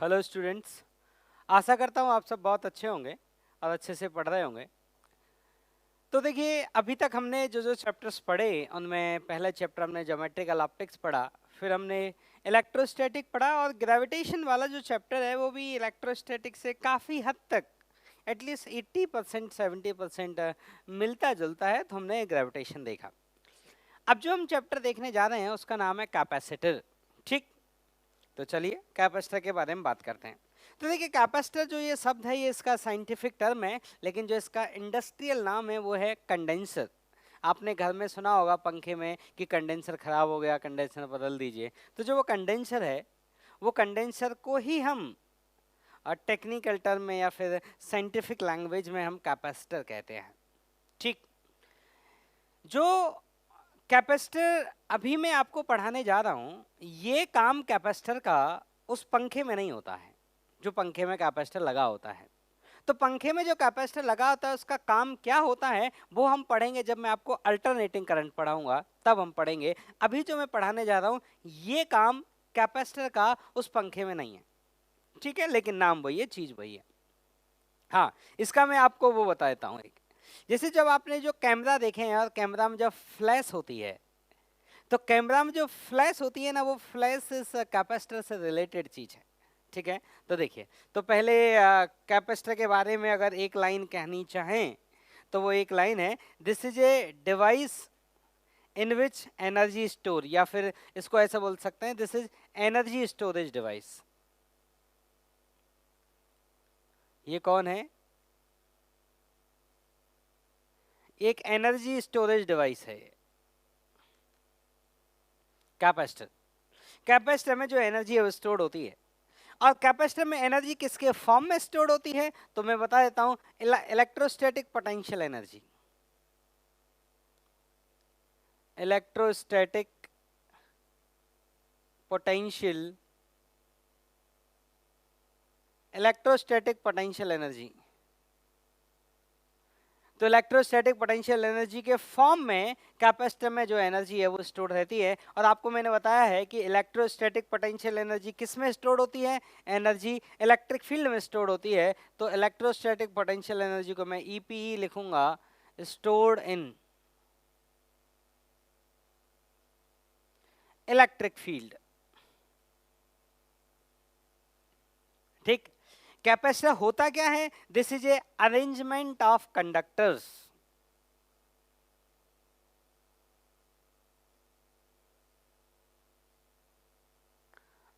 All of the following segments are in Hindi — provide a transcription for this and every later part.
हेलो स्टूडेंट्स, आशा करता हूँ आप सब बहुत अच्छे होंगे और अच्छे से पढ़ रहे होंगे। तो देखिए, अभी तक हमने जो जो चैप्टर्स पढ़े उनमें पहला चैप्टर हमने ज्योमेट्रिकल ऑप्टिक्स पढ़ा, फिर हमने इलेक्ट्रोस्टैटिक पढ़ा और ग्रेविटेशन वाला जो चैप्टर है वो भी इलेक्ट्रोस्टैटिक से काफ़ी हद तक एटलीस्ट 80% 70% मिलता जुलता है। तो हमने ग्रेविटेशन देखा। अब जो हम चैप्टर देखने जा रहे हैं उसका नाम है कैपेसिटर। ठीक, तो चलिए कैपेसिटर के बारे में बात करते हैं। तो देखिए, कैपेसिटर जो ये शब्द है ये इसका साइंटिफिक टर्म है, लेकिन जो इसका इंडस्ट्रियल नाम है वो है कंडेंसर। आपने घर में सुना होगा पंखे में कि कंडेंसर खराब हो गया, कंडेंसर बदल दीजिए। तो जो वो कंडेंसर है, वो कंडेंसर को ही हम टेक्निकल टर्म में या फिर साइंटिफिक लैंग्वेज में हम कैपेसिटर कहते हैं। ठीक, जो कैपेसिटर अभी मैं आपको पढ़ाने जा रहा हूँ, ये काम कैपेसिटर का उस पंखे में नहीं होता है जो पंखे में कैपेसिटर लगा होता है। तो पंखे में जो कैपेसिटर लगा होता है उसका काम क्या होता है वो हम पढ़ेंगे जब मैं आपको अल्टरनेटिंग करंट पढ़ाऊंगा, तब हम पढ़ेंगे। अभी जो मैं पढ़ाने जा रहा हूँ ये काम कैपेसिटर का उस पंखे में नहीं है, ठीक है, लेकिन नाम वही है, चीज वही है। हाँ, इसका मैं आपको वो बता देता हूँ। एक जैसे जब आपने जो कैमरा देखे हैं यार, कैमरा में जब फ्लैश होती है, तो कैमरा में जो फ्लैश होती है ना, वो फ्लैश इस कैपेसिटर से रिलेटेड चीज है। ठीक है, तो देखिए, तो पहले कैपेसिटर के बारे में अगर एक लाइन कहनी चाहें तो वो एक लाइन है, this is a device in which energy store, या फिर इसको ऐसा बोल सकते हैं, this is energy storage device. ये कौन है? एक एनर्जी स्टोरेज डिवाइस है कैपेसिटर। कैपेसिटर में जो एनर्जी है वो स्टोर होती है। और कैपेसिटर में एनर्जी किसके फॉर्म में स्टोर होती है तो मैं बता देता हूं, electrostatic potential energy. Electrostatic potential, electrostatic potential energy. तो इलेक्ट्रोस्टैटिक पोटेंशियल एनर्जी के फॉर्म में कैपेसिटर में जो एनर्जी है वो स्टोर रहती है। और आपको मैंने बताया है कि इलेक्ट्रोस्टैटिक पोटेंशियल एनर्जी किस में स्टोर होती है? एनर्जी इलेक्ट्रिक फील्ड में स्टोर होती है। तो इलेक्ट्रोस्टैटिक पोटेंशियल एनर्जी को मैं ईपीई लिखूंगा, स्टोर्ड इन इलेक्ट्रिक फील्ड। ठीक, कैपेसिटर होता क्या है? This is a arrangement of conductors.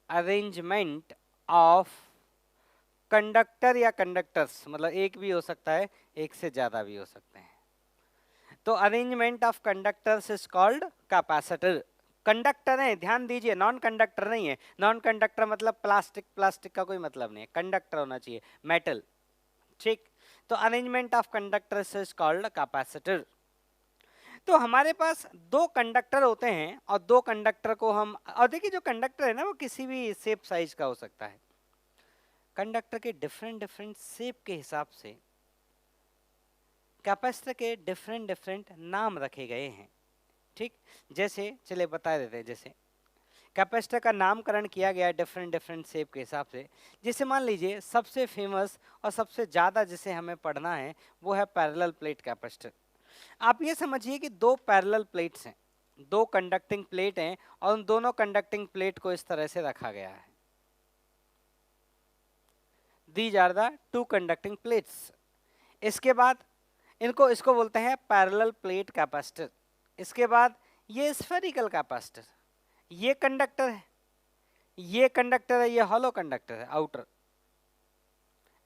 Arrangement of conductor या कंडक्टर्स, मतलब एक भी हो सकता है, एक से ज्यादा भी हो सकते हैं। तो arrangement of conductors is called capacitor. Conductor है, ध्यान दीजिए, नॉन कंडक्टर नहीं है। नॉन कंडक्टर मतलब प्लास्टिक, प्लास्टिक का कोई मतलब नहीं है, कंडक्टर होना चाहिए, मेटल। ठीक, तो arrangement of conductors is called capacitor. तो हमारे पास दो कंडक्टर होते हैं और दो कंडक्टर को हम, और देखिए जो कंडक्टर है ना वो किसी भी शेप साइज का हो सकता है। कंडक्टर के डिफरेंट डिफरेंट शेप के हिसाब से कैपेसिटर के डिफरेंट डिफरेंट नाम रखे गए हैं। ठीक, जैसे चलिए बता देते हैं, जैसे कैपेसिटर का नामकरण किया गया है डिफरेंट डिफरेंट शेप के हिसाब से। जैसे मान लीजिए सबसे फेमस और सबसे ज़्यादा जिसे हमें पढ़ना है वो है पैरेलल प्लेट कैपेसिटर। आप ये समझिए कि दो पैरेलल प्लेट्स हैं, दो कंडक्टिंग प्लेट हैं और उन दोनों कंडक्टिंग प्लेट को इस तरह से रखा गया है। These are the two conducting plates. इसके बाद इसको बोलते हैं पैरेलल प्लेट कैपेसिटर। इसके बाद ये स्फेरिकल कैपेसिटर, ये कंडक्टर है, ये कंडक्टर है, ये हॉलो कंडक्टर है, आउटर।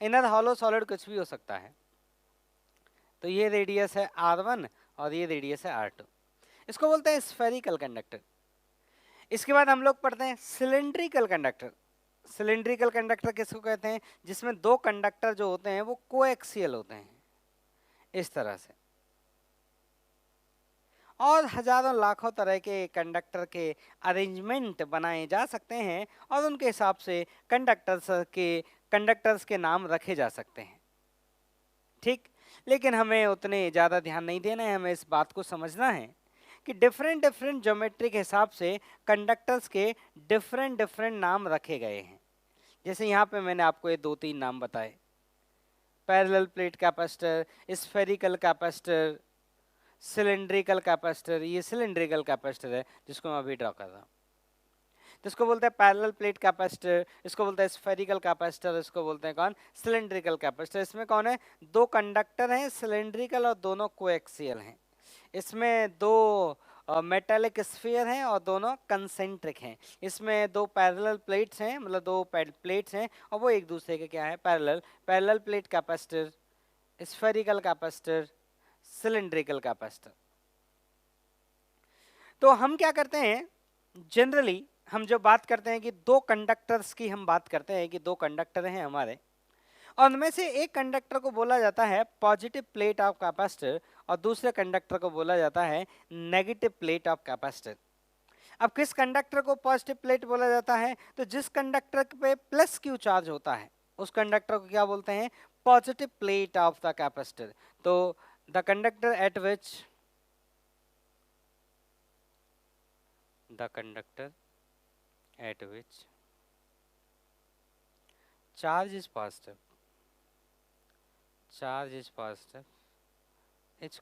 इनर हॉलो सॉलिड कुछ भी हो सकता है। तो ये रेडियस है R1 और ये रेडियस है R2, इसको बोलते हैं स्फेरिकल कंडक्टर। इसके बाद हम लोग पढ़ते हैं सिलिंड्रिकल कंडक्टर। सिलिंड्रिकल कंडक्टर किसको कहते हैं? जिसमें दो कंडक्टर जो होते हैं वो कोएक्सियल होते हैं, इस तरह से। और हजारों लाखों तरह के कंडक्टर के अरेंजमेंट बनाए जा सकते हैं और उनके हिसाब से कंडक्टर्स के नाम रखे जा सकते हैं। ठीक, लेकिन हमें उतने ज़्यादा ध्यान नहीं देना है, हमें इस बात को समझना है कि डिफरेंट डिफरेंट ज्योमेट्री के हिसाब से कंडक्टर्स के डिफरेंट डिफरेंट नाम रखे गए हैं। जैसे यहाँ पे मैंने आपको ये 2-3 नाम बताए, parallel plate capacitor, spherical capacitor, cylindrical capacitor. ये सिलिंड्रिकल कैपेसिटर है जिसको मैं अभी ड्रॉ कर रहा हूँ। तो इसको बोलते हैं पैरेलल प्लेट कैपेसिटर, इसको बोलते हैं स्फेरिकल कैपेसिटर, इसको बोलते हैं कौन, सिलिंड्रिकल कैपेसिटर। इसमें कौन है, दो कंडक्टर हैं सिलिंड्रिकल और दोनों कोएक्सियल हैं। इसमें दो मेटालिक स्फीयर हैं और दोनों कंसेंट्रिक हैं। इसमें दो पैरेलल प्लेट्स हैं, मतलब दो प्लेट्स हैं और वो एक दूसरे के क्या है, parallel. Parallel plate capacitor, spherical capacitor, cylindrical capacitor. तो हम क्या करते हैं, जनरली हम जो बात करते हैं कि दो कंडक्टर्स की हम बात करते हैं कि दो कंडक्टर हैं हमारे, और उनमें से एक कंडक्टर को बोला जाता है पॉजिटिव प्लेट ऑफ कैपेसिटर और दूसरे कंडक्टर को बोला जाता है नेगेटिव प्लेट ऑफ कैपेसिटर। अब किस कंडक्टर को पॉजिटिव प्लेट बोला जाता है, तो जिस कंडक्टर पे प्लस क्यू चार्ज होता है उस कंडक्टर को क्या बोलते हैं, positive plate of the capacitor. तो the conductor at which charge is positive, it's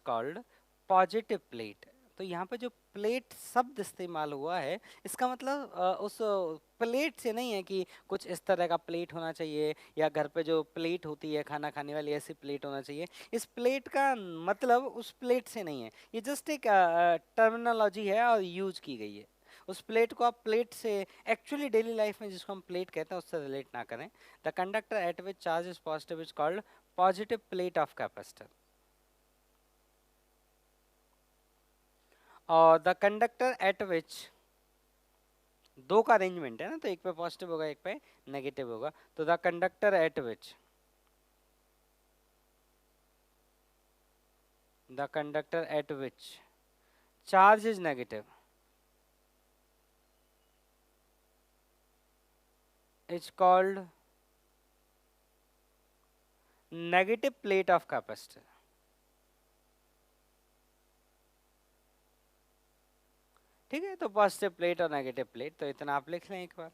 called positive plate. तो यहाँ पे जो प्लेट शब्द इस्तेमाल हुआ है इसका मतलब उस प्लेट से नहीं है कि कुछ इस तरह का प्लेट होना चाहिए या घर पे जो प्लेट होती है खाना खाने वाली ऐसी प्लेट होना चाहिए। इस प्लेट का मतलब उस प्लेट से नहीं है, ये जस्ट एक टर्मिनोलॉजी है और यूज की गई है। उस प्लेट को आप प्लेट से एक्चुअली डेली लाइफ में जिसको हम प्लेट कहते हैं उससे रिलेट ना करें। The conductor at which charge is positive is called positive plate of capacitor. और द कंडक्टर एट विच, दो का अरेंजमेंट है ना, तो एक पे पॉजिटिव होगा एक पे नेगेटिव होगा। तो the conductor at which charge is negative is called negative plate of capacitor. ठीक है, तो पॉजिटिव प्लेट और नेगेटिव प्लेट, तो इतना आप लिख लें एक बार।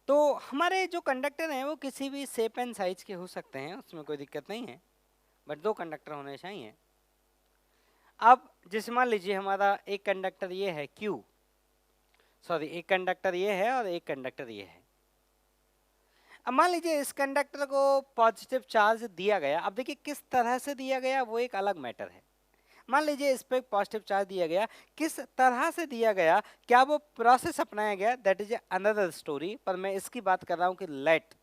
तो हमारे जो कंडक्टर हैं वो किसी भी शेप एंड साइज के हो सकते हैं, उसमें कोई दिक्कत नहीं है, बट दो कंडक्टर होने चाहिए। अब जैसे मान लीजिए हमारा एक कंडक्टर ये है Q, सॉरी एक कंडक्टर ये है और एक कंडक्टर ये है। अब मान लीजिए इस कंडक्टर को पॉजिटिव चार्ज दिया गया। अब देखिए किस तरह से दिया गया वो एक अलग मैटर है। मान लीजिए इस पे पॉजिटिव चार्ज दिया गया, किस तरह से दिया गया, क्या वो प्रोसेस अपनाया गया, दैट इज अनदर स्टोरी। पर मैं इसकी बात कर रहा हूं कि लेट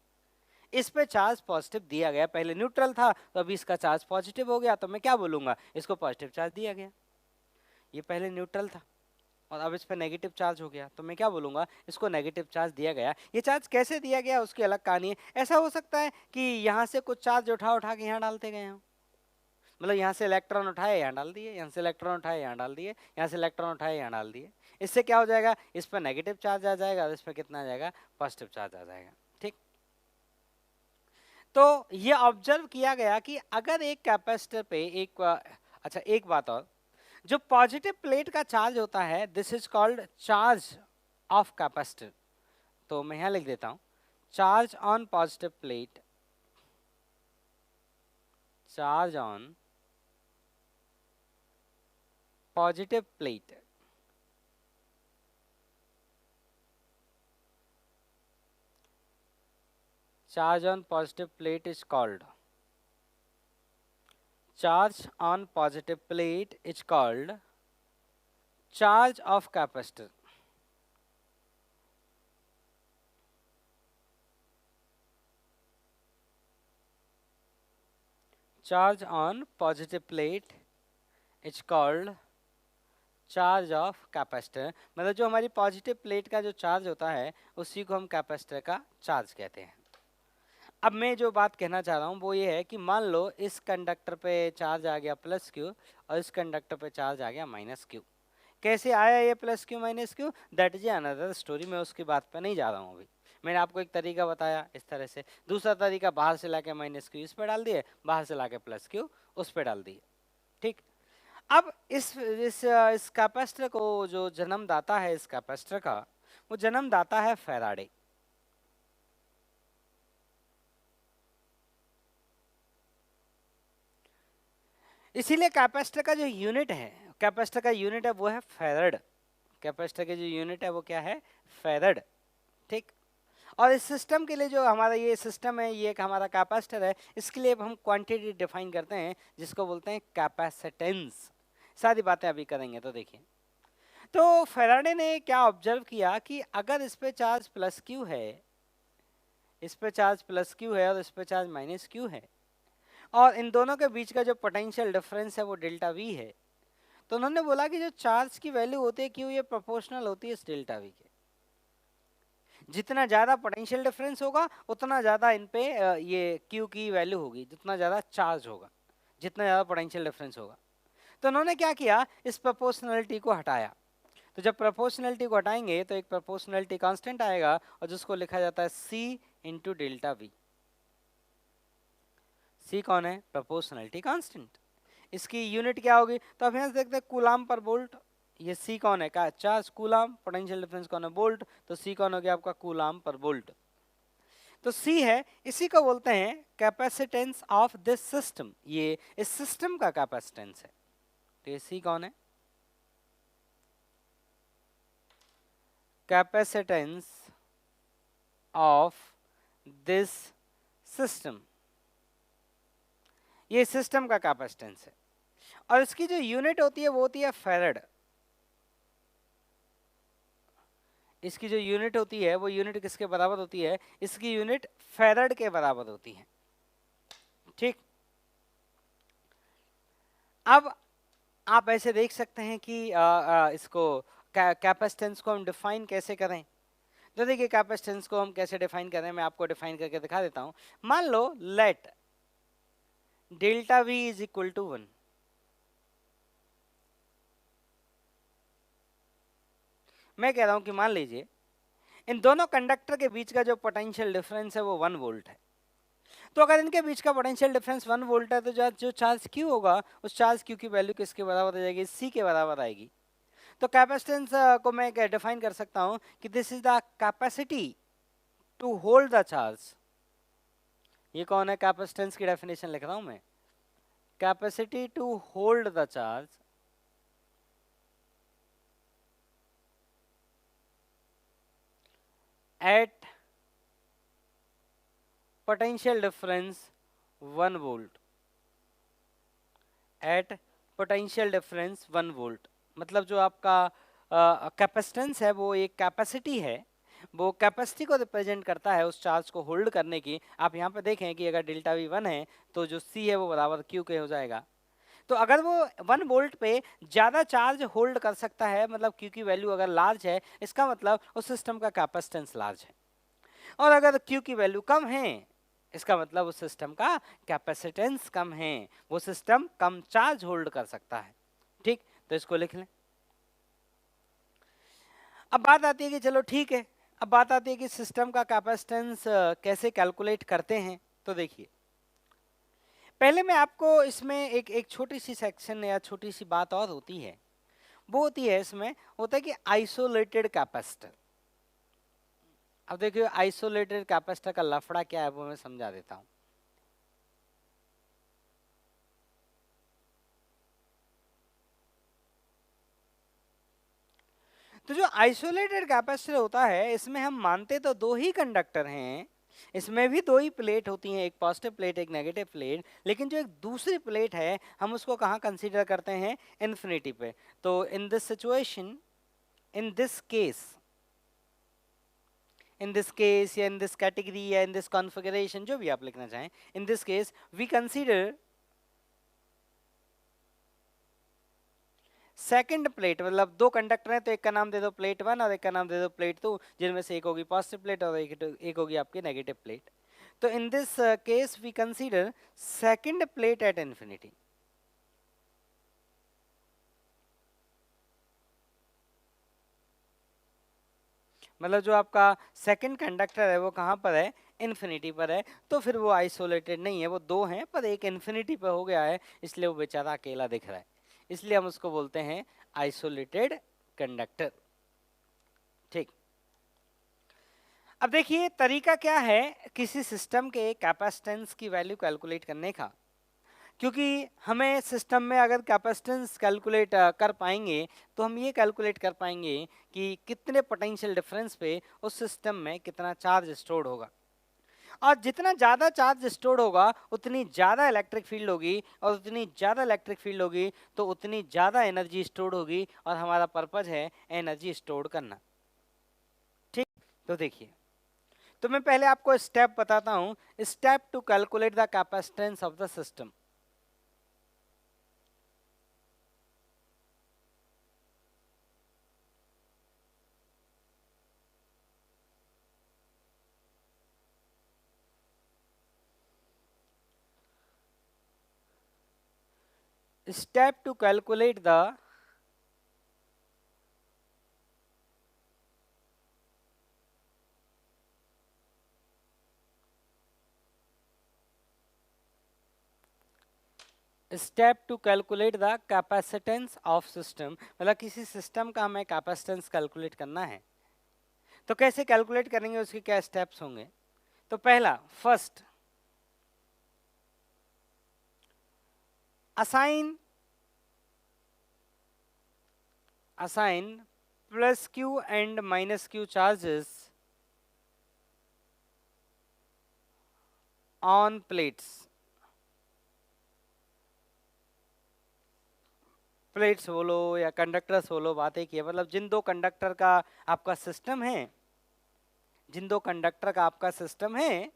इस पे चार्ज पॉजिटिव दिया गया, पहले न्यूट्रल था तो अभी इसका चार्ज पॉजिटिव हो गया, तो मैं क्या बोलूंगा, इसको पॉजिटिव चार्ज दिया गया। ये पहले न्यूट्रल था और अब इस पर नेगेटिव चार्ज हो गया, तो मैं क्या बोलूंगा, इसको नेगेटिव चार्ज दिया गया। ये चार्ज कैसे दिया गया उसकी अलग कहानी है। ऐसा हो सकता है कि यहाँ से कुछ चार्ज उठा उठा के यहाँ डालते गए हों, मतलब यहाँ से इलेक्ट्रॉन उठाए यहाँ डाल दिए, यहाँ से इलेक्ट्रॉन उठाए यहाँ डाल दिए, यहाँ से इलेक्ट्रॉन उठाए यहाँ डाल दिए। इससे क्या हो जाएगा, इस पर नेगेटिव चार्ज आ जाएगा और इस पर कितना आ जाएगा, पॉजिटिव चार्ज आ जाएगा। ठीक, तो ये ऑब्जर्व किया गया कि अगर एक कैपेसिटर पे एक अच्छा एक बात और, जो पॉजिटिव प्लेट का चार्ज होता है this is called charge of capacitor. तो मैं यहाँ लिख देता हूँ charge on positive plate, charge on positive plate charge on positive plate is called charge on positive plate is called charge of capacitor। charge on positive plate is called charge of capacitor. मतलब जो हमारी पॉजिटिव प्लेट का जो चार्ज होता है उसी को हम कैपेसिटर का चार्ज कहते हैं। अब मैं जो बात कहना चाह रहा हूँ वो ये है कि मान लो इस कंडक्टर पे चार्ज आ गया प्लस क्यू और इस कंडक्टर पे चार्ज आ गया माइनस क्यू। कैसे आया ये plus Q minus Q, that is another story, मैं उसकी बात पे नहीं जा रहा हूँ अभी। मैंने आपको एक तरीका बताया इस तरह से, दूसरा तरीका बाहर से लाके माइनस क्यू इस पे डाल दिए, बाहर से लाके प्लस क्यू उस पे डाल दिए। ठीक, अब इस कैपेसिटर को जो जन्मदाता है इस कैपेसिटर का, वो जन्मदाता है फैराडे। इसीलिए कैपेसिटर का जो यूनिट है, कैपेसिटर का यूनिट है वो है फैराड। कैपेसिटर के जो यूनिट है वो क्या है, फैराड। ठीक, और इस सिस्टम के लिए जो हमारा ये सिस्टम है, ये एक हमारा कैपेसिटर है, इसके लिए हम क्वांटिटी डिफाइन करते हैं जिसको बोलते हैं कैपेसिटेंस। सारी बातें अभी करेंगे। तो देखिए, तो फैराडे ने क्या ऑब्जर्व किया कि अगर इस पे चार्ज प्लस क्यू है, इस पे चार्ज प्लस क्यू है और इस पे चार्ज माइनस क्यू है, और इन दोनों के बीच का जो पोटेंशियल डिफरेंस है वो डेल्टा वी है, तो उन्होंने बोला कि जो चार्ज की वैल्यू होती है क्यू, ये प्रोपोर्शनल होती है इस डेल्टा वी के। जितना ज़्यादा पोटेंशियल डिफरेंस होगा उतना ज़्यादा इन पे ये क्यू की वैल्यू होगी, जितना ज़्यादा चार्ज होगा, जितना ज़्यादा पोटेंशियल डिफरेंस होगा। तो उन्होंने क्या किया, इस प्रोपोर्शनलिटी को हटाया। तो जब प्रोपोर्शनलिटी को हटाएंगे तो एक प्रोपोर्शनलिटी कांस्टेंट आएगा और जिसको लिखा जाता है C into delta we. C कौन है, प्रोपोर्शनलिटी कांस्टेंट। इसकी यूनिट क्या होगी, तो अब यहाँ से देखते हैं कूलाम पर वोल्ट। ये C कौन है, का चार्ज कूलाम, पोटेंशियल डिफरेंस कौन है, वोल्ट, तो C कौन हो गया आपका, कूलाम पर वोल्ट। तो C है, इसी को बोलते हैं कैपेसिटेंस ऑफ दिस सिस्टम, ये इस सिस्टम का कैपेसिटेंस है। तो ये C कौन है, कैपेसिटेंस ऑफ दिस सिस्टम, ये सिस्टम का कैपेसिटेंस है। और इसकी जो यूनिट होती है वो होती है फैराड। इसकी जो यूनिट होती है वो यूनिट किसके बराबर होती है, इसकी यूनिट फैराड के बराबर होती है। ठीक, अब आप ऐसे देख सकते हैं कि इसको कैपेसिटेंस को हम डिफाइन कैसे करें। तो देखिए, कैपेसिटेंस को हम कैसे डिफाइन करें, मैं आपको डिफाइन करके दिखा देता हूं। मान लो let delta V is equal to 1। मैं कह रहा हूं कि मान लीजिए इन दोनों कंडक्टर के बीच का जो पोटेंशियल डिफरेंस है वो 1 वोल्ट है। तो अगर इनके बीच का पोटेंशियल डिफरेंस 1 वोल्ट है, तो जो चार्ज Q होगा उस चार्ज Q की वैल्यू किसके बराबर हो जाएगी, C के बराबर आएगी। तो कैपेसिटेंस को मैं डिफाइन कर सकता हूं कि this is the capacity to hold the charge. ये कौन है, कैपेसिटेंस की डेफिनेशन लिख रहा हूं मैं, capacity to hold the charge at potential difference 1 volt, at potential difference 1 volt। मतलब जो आपका कैपेसिटेंस है वो एक कैपेसिटी है, वो कैपेसिटी को रिप्रेजेंट करता है उस चार्ज को होल्ड करने की। आप यहाँ पे देखें कि अगर डेल्टा वी 1 है तो जो C है वो बराबर Q के हो जाएगा। तो अगर वो 1 वोल्ट पे ज़्यादा चार्ज होल्ड कर सकता है, मतलब Q की वैल्यू अगर लार्ज है, इसका मतलब उस सिस्टम का कैपेसिटेंस लार्ज है। और अगर Q की वैल्यू कम है, इसका मतलब उस सिस्टम का कैपेसिटेंस कम है, वो सिस्टम कम चार्ज होल्ड कर सकता है। ठीक, तो इसको लिख लें। अब बात आती है कि चलो ठीक है, अब बात आती है कि सिस्टम का कैपेसिटेंस कैसे कैलकुलेट करते हैं। तो देखिए, पहले मैं आपको इसमें एक छोटी सी सेक्शन या छोटी सी बात और होती है, वो होती है, इसमें होता है कि आइसोलेटेड कैपेसिटर। अब देखिए, आइसोलेटेड कैपेसिटर का लफड़ा क्या है वो मैं समझा देता हूं। तो जो आइसोलेटेड कैपेसिटर होता है, इसमें हम मानते तो दो ही कंडक्टर हैं, इसमें भी दो ही प्लेट होती हैं, एक पॉजिटिव प्लेट एक नेगेटिव प्लेट, लेकिन जो एक दूसरी प्लेट है हम उसको कहाँ कंसीडर करते हैं, इन्फिनिटी पे। तो in this situation, in this case, या इन दिस कैटेगरी या इन दिस कॉन्फ़िगरेशन, जो भी आप लिखना चाहें, in this case we consider second plate, मतलब दो कंडक्टर हैं तो एक का नाम दे दो प्लेट 1 और एक का नाम दे दो प्लेट 2, जिनमें से एक होगी पॉजिटिव प्लेट और एक होगी आपकी नेगेटिव प्लेट। तो in this case we consider second plate at infinity. मतलब जो आपका सेकंड कंडक्टर है वो कहाँ पर है, इन्फिनिटी पर है, तो फिर वो आइसोलेटेड नहीं है, वो दो हैं पर एक इन्फिनिटी पर हो गया है, इसलिए वो बेचारा अकेला दिख रहा है, इसलिए हम उसको बोलते हैं आइसोलेटेड कंडक्टर। ठीक, अब देखिए तरीका क्या है किसी सिस्टम के कैपेसिटेंस की वैल्यू कैलकुलेट करने का, क्योंकि हमें सिस्टम में अगर कैपेसिटेंस कैलकुलेट कर पाएंगे तो हम ये कैलकुलेट कर पाएंगे कि कितने पोटेंशियल डिफरेंस पे उस सिस्टम में कितना चार्ज स्टोर्ड होगा, और जितना ज़्यादा चार्ज स्टोर्ड होगा उतनी ज़्यादा इलेक्ट्रिक फील्ड होगी, और उतनी ज़्यादा इलेक्ट्रिक फील्ड होगी तो उतनी ज़्यादा एनर्जी स्टोर्ड होगी, और हमारा पर्पज़ है एनर्जी स्टोर्ड करना। ठीक, तो देखिए, तो मैं पहले आपको स्टेप बताता हूँ, step to calculate the capacitance of the system. Step to calculate the capacitance of system, मतलब किसी सिस्टम का हमें कैपेसिटेंस कैलकुलेट करना है, तो कैसे कैलकुलेट करेंगे, उसके क्या स्टेप्स होंगे। तो पहला, first assign plus Q and minus Q charges on plates बोलो या कंडक्टर्स बोलो, बात एक ही है, मतलब जिन दो कंडक्टर का आपका सिस्टम है,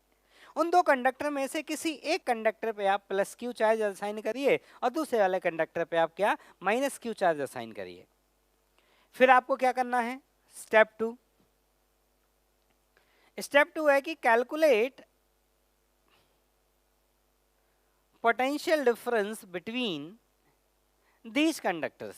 उन दो कंडक्टर में से किसी एक कंडक्टर पे आप प्लस क्यू चार्ज असाइन करिए और दूसरे वाले कंडक्टर पे आप क्या माइनस क्यू चार्ज असाइन करिए। फिर आपको क्या करना है, स्टेप टू है कि calculate potential difference between these conductors.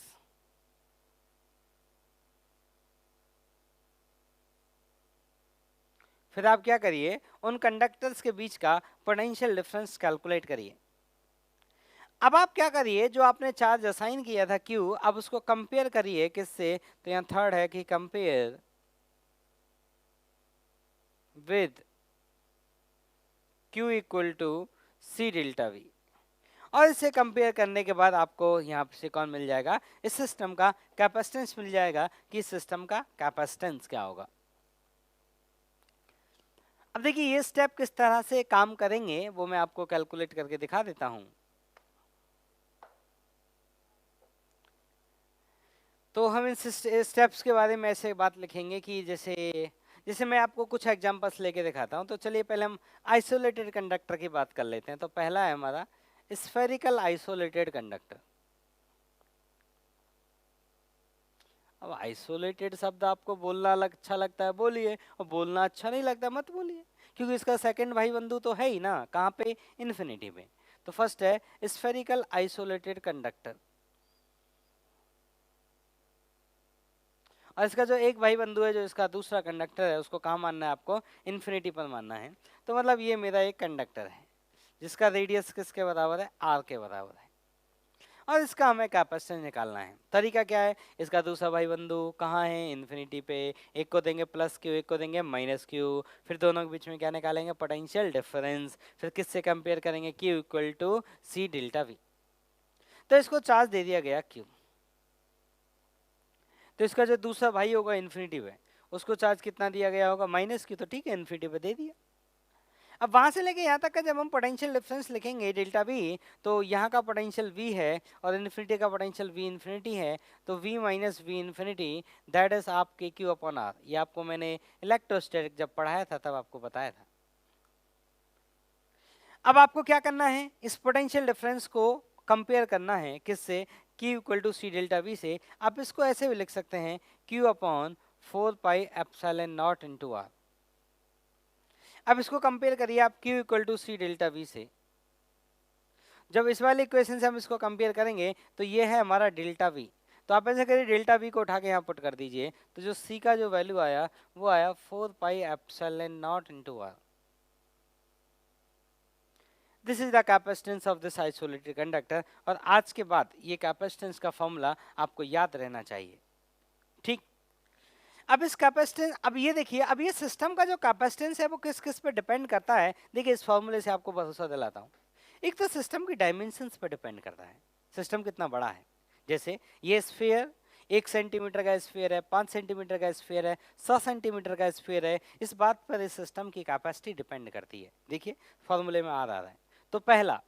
फिर आप क्या करिए, उन कंडक्टर्स के बीच का पोटेंशियल डिफरेंस कैलकुलेट करिए। अब आप क्या करिए, जो आपने चार्ज असाइन किया था Q, अब उसको कंपेयर करिए किससे, तो यहाँ थर्ड है कि compare with Q equal to C delta V, और इसे कंपेयर करने के बाद आपको यहाँ से कौन मिल जाएगा, इस सिस्टम का कैपेसिटेंस मिल जाएगा कि इस सिस्टम का कैपेसिटेंस क्या होगा। अब देखिए ये स्टेप किस तरह से काम करेंगे वो मैं आपको कैलकुलेट करके दिखा देता हूं। तो हम इन स्टेप्स के बारे में ऐसे बात लिखेंगे कि जैसे जैसे मैं आपको कुछ एग्जांपल्स लेके दिखाता हूं। तो चलिए पहले हम आइसोलेटेड कंडक्टर की बात कर लेते हैं। तो पहला है हमारा स्फेरिकल आइसोलेटेड कंडक्टर। अब आइसोलेटेड शब्द आपको बोलना अच्छा लगता है बोलिए, और बोलना अच्छा नहीं लगता मत बोलिए, क्योंकि इसका सेकंड भाई बंधु तो है ही ना, कहाँ पे, इन्फिनिटी पे। तो फर्स्ट है स्फेरिकल आइसोलेटेड कंडक्टर, और इसका जो एक भाई बंधु है, जो इसका दूसरा कंडक्टर है, उसको कहाँ मानना है आपको, इन्फिनिटी पर मानना है। तो मतलब ये मेरा एक कंडक्टर है जिसका रेडियस किसके बराबर है, आर के बराबर है, और इसका हमें कैपेसिटेंस निकालना है। तरीका क्या है, इसका दूसरा भाई बंधु कहाँ है, इन्फिनिटी पे, एक को देंगे प्लस क्यू, एक को देंगे माइनस क्यू, फिर दोनों के बीच में क्या निकालेंगे, पोटेंशियल डिफरेंस, फिर किससे कंपेयर करेंगे, Q equal to C delta V. तो इसको चार्ज दे दिया गया क्यू, तो इसका जो दूसरा भाई होगा इन्फिनिटी पे, उसको चार्ज कितना दिया गया होगा, माइनस क्यू, तो ठीक है इन्फिनिटी पे दे दिया। अब वहां से लेके यहाँ तक का जब हम पोटेंशियल डिफरेंस लिखेंगे डेल्टा वी, तो यहाँ का पोटेंशियल वी है और इन्फिनिटी का पोटेंशियल वी इन्फिनिटी है, तो V minus V infinity that is आप के क्यू अपॉन आर। ये आपको मैंने इलेक्ट्रोस्टैटिक जब पढ़ाया था तब आपको बताया था। अब आपको क्या करना है, इस पोटेंशियल डिफरेंस को कंपेयर करना है किससे, Q equal to C delta V से। आप इसको ऐसे भी लिख सकते हैं, Q upon 4 pi epsilon not into R. अब इसको कंपेयर करिए आप Q equal to C delta V से। जब इस वाले इक्वेशन से हम इसको कंपेयर करेंगे तो ये है हमारा डेल्टा वी, तो आप ऐसे करिए, डेल्टा वी को उठा के यहाँ पुट कर दीजिए, तो जो सी का जो वैल्यू आया वो आया 4 pi epsilon not into R. This is the capacitance of this isolated conductor. और आज के बाद ये कैपेसिटेंस का फॉर्मूला आपको याद रहना चाहिए, ठीक। अब इस कैपेसिटेंस, अब ये देखिए, अब ये सिस्टम का जो कैपेसिटेंस है वो किस किस पे डिपेंड करता है। देखिए इस फॉर्मूले से आपको भरोसा दिलाता हूँ। एक तो सिस्टम की डायमेंशंस पे डिपेंड करता है, सिस्टम कितना बड़ा है। जैसे ये स्फीयर 1 सेंटीमीटर का स्फीयर है, 5 सेंटीमीटर का स्फीयर है, 100 सेंटीमीटर का स्फीयर है, इस बात पर इस सिस्टम की कैपेसिटी डिपेंड करती है। देखिए फॉर्मूले में आ रहा है। तो पहला,